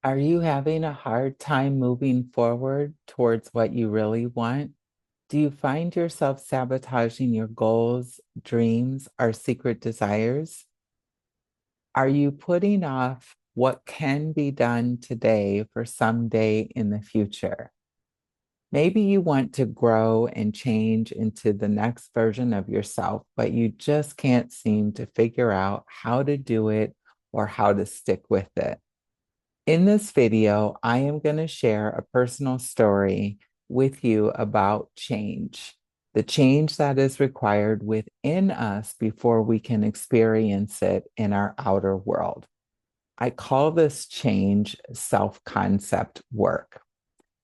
Are you having a hard time moving forward towards what you really want? Do you find yourself sabotaging your goals, dreams, or secret desires? Are you putting off what can be done today for someday in the future? Maybe you want to grow and change into the next version of yourself, but you just can't seem to figure out how to do it or how to stick with it. In this video, I am going to share a personal story with you about change, the change that is required within us before we can experience it in our outer world. I call this change self-concept work.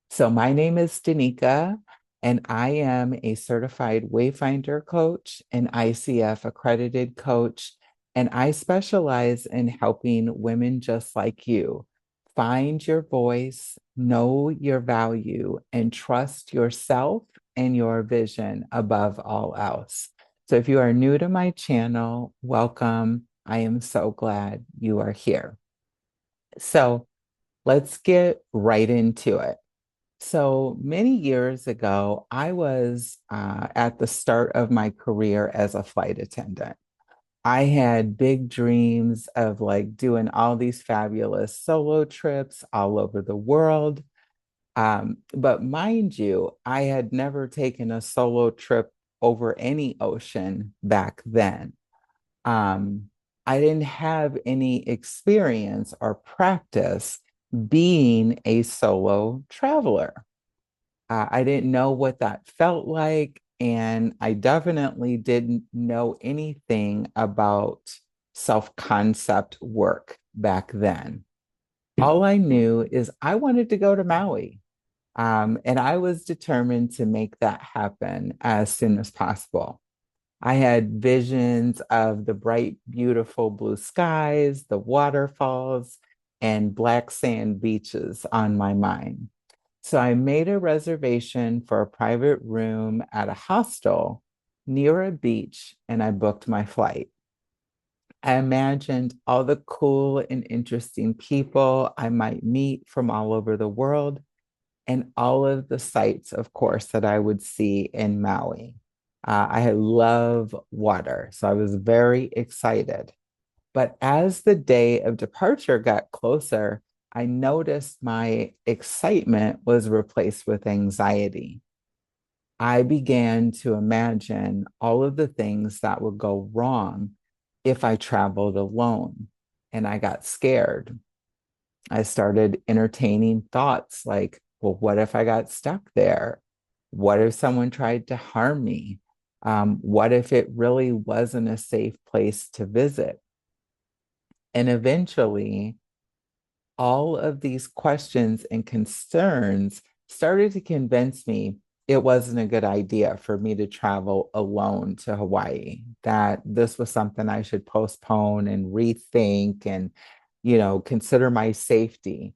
So, my name is Danica, and I am a certified Wayfinder coach, an ICF accredited coach, and I specialize in helping women just like you find your voice, know your value, and trust yourself and your vision above all else. So, if you are new to my channel, welcome. I am so glad you are here. So, let's get right into it. So many years ago, I was at the start of my career as a flight attendant. I had big dreams of like doing all these fabulous solo trips all over the world. But mind you, I had never taken a solo trip over any ocean back then. Um, I didn't have any experience or practice being a solo traveler. I didn't know what that felt like. And I definitely didn't know anything about self concept work back then. All I knew is I wanted to go to Maui. And I was determined to make that happen as soon as possible. I had visions of the bright, beautiful blue skies, the waterfalls, and black sand beaches on my mind. So I made a reservation for a private room at a hostel near a beach and I booked my flight. I imagined all the cool and interesting people I might meet from all over the world and all of the sights, of course, that I would see in Maui. I love water, so I was very excited. But as the day of departure got closer, I noticed my excitement was replaced with anxiety. I began to imagine all of the things that would go wrong if I traveled alone. And I got scared. I started entertaining thoughts like, well, what if I got stuck there? What if someone tried to harm me? What if it really wasn't a safe place to visit? And eventually, all of these questions and concerns started to convince me it wasn't a good idea for me to travel alone to Hawaii, that this was something I should postpone and rethink and, consider my safety.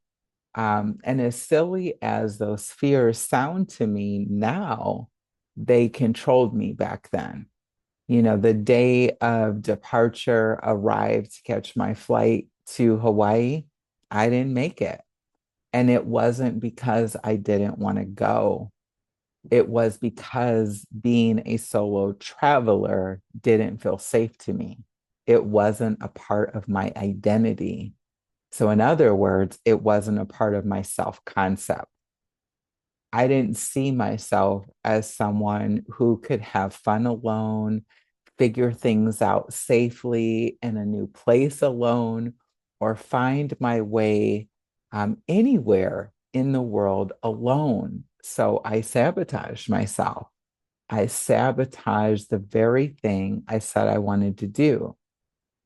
And as silly as those fears sound to me now, they controlled me back then. The day of departure arrived to catch my flight to Hawaii. I didn't make it. And it wasn't because I didn't want to go. It was because being a solo traveler didn't feel safe to me. It wasn't a part of my identity. So, in other words, it wasn't a part of my self concept. I didn't see myself as someone who could have fun alone, figure things out safely in a new place alone, or find my way anywhere in the world alone. So I sabotaged myself. I sabotaged the very thing I said I wanted to do.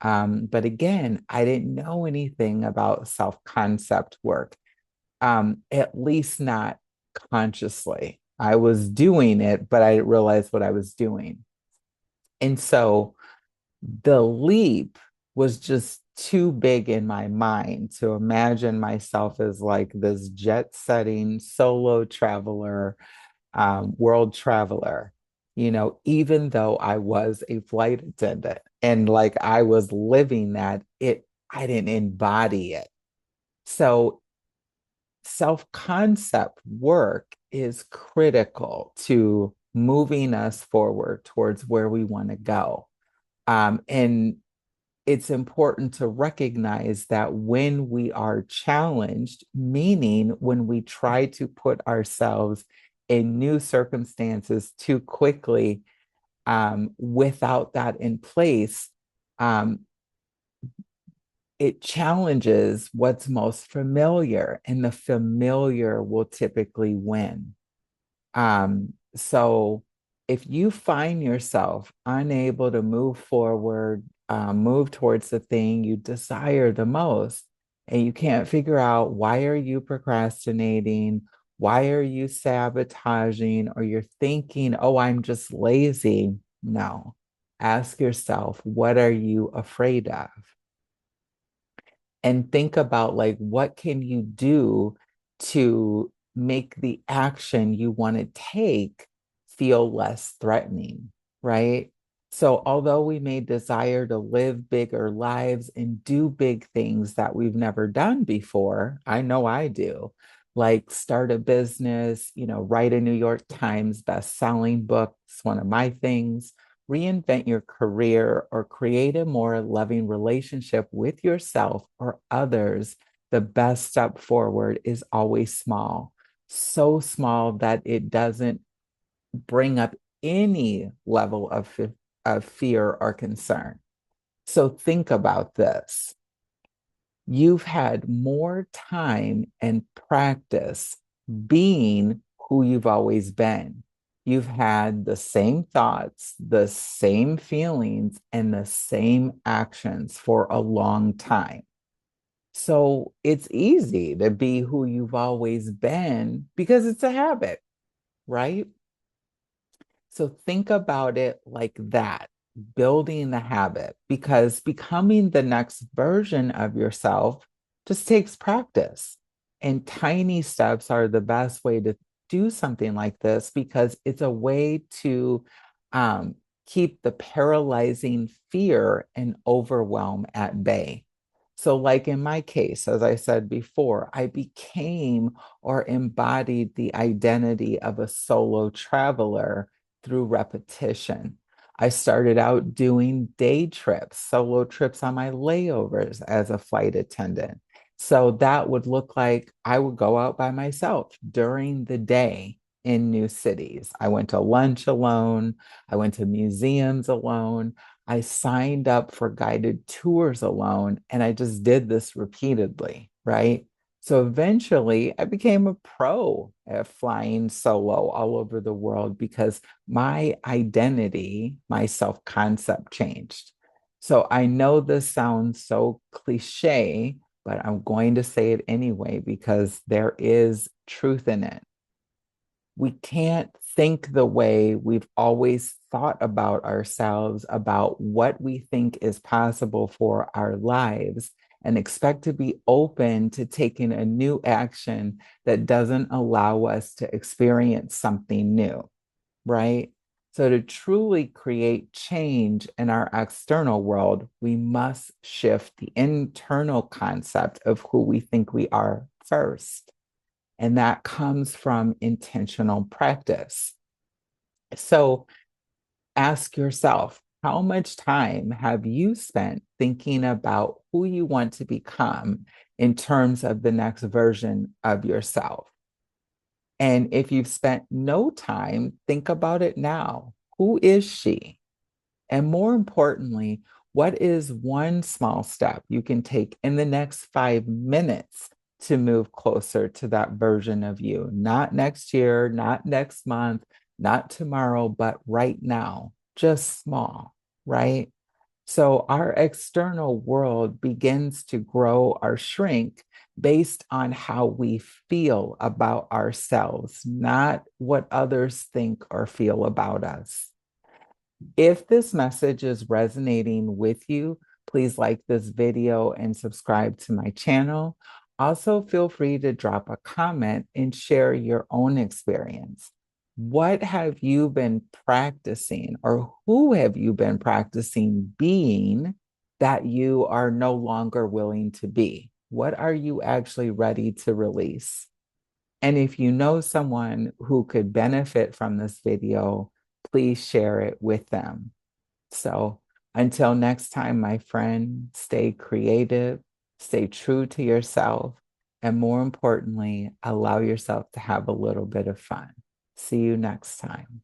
But again, I didn't know anything about self concept work, at least not consciously. I was doing it, but I didn't realize what I was doing. And so the leap was just too big in my mind to imagine myself as like this jet setting solo traveler, world traveler, even though I was a flight attendant and like I was living that, I didn't embody it. So Self-concept work is critical to moving us forward towards where we want to go. And it's important to recognize that when we are challenged, meaning when we try to put ourselves in new circumstances too quickly, without that in place, um, it challenges what's most familiar, and the familiar will typically win. So if you find yourself unable to move forward, move towards the thing you desire the most, and you can't figure out why are you procrastinating, why are you sabotaging, or you're thinking, oh, I'm just lazy. No. Ask yourself, what are you afraid of? And think about like what can you do to make the action you want to take feel less threatening, right? So although we may desire to live bigger lives and do big things that we've never done before, I know I do, like start a business, write a New York Times best-selling book. It's one of my things. Reinvent your career or create a more loving relationship with yourself or others. The best step forward is always small, so small that it doesn't bring up any level of fear or concern. So think about this. You've had more time and practice being who you've always been. You've had the same thoughts, the same feelings, and the same actions for a long time. So it's easy to be who you've always been because it's a habit, right? So think about it like that, building the habit, because becoming the next version of yourself just takes practice. And tiny steps are the best way to do something like this because it's a way to um, keep the paralyzing fear and overwhelm at bay. So, like in my case, as I said before, I became or embodied the identity of a solo traveler through repetition. I started out doing day trips, solo trips on my layovers as a flight attendant. So that would look like I would go out by myself during the day in new cities. I went to lunch alone. I went to museums alone. I signed up for guided tours alone, and I just did this repeatedly, right? So eventually, I became a pro at flying solo all over the world because my identity, my self concept changed. So I know this sounds so cliche, but I'm going to say it anyway because there is truth in it. We can't think the way we've always thought about ourselves, about what we think is possible for our lives, and expect to be open to taking a new action that doesn't allow us to experience something new, right? So, to truly create change in our external world, we must shift the internal concept of who we think we are first. And that comes from intentional practice. So ask yourself, how much time have you spent thinking about who you want to become in terms of the next version of yourself? And if you've spent no time, think about it now. Who is she? And more importantly, what is one small step you can take in the next 5 minutes to move closer to that version of you? Not next year, not next month, not tomorrow, but right now, just small, right? So our external world begins to grow or shrink based on how we feel about ourselves, not what others think or feel about us. If this message is resonating with you, please like this video and subscribe to my channel. Also, feel free to drop a comment and share your own experience. What have you been practicing, or who have you been practicing being that you are no longer willing to be? What are you actually ready to release? And if you know someone who could benefit from this video, please share it with them. So until next time, my friend, stay creative, stay true to yourself, and more importantly, allow yourself to have a little bit of fun. See you next time.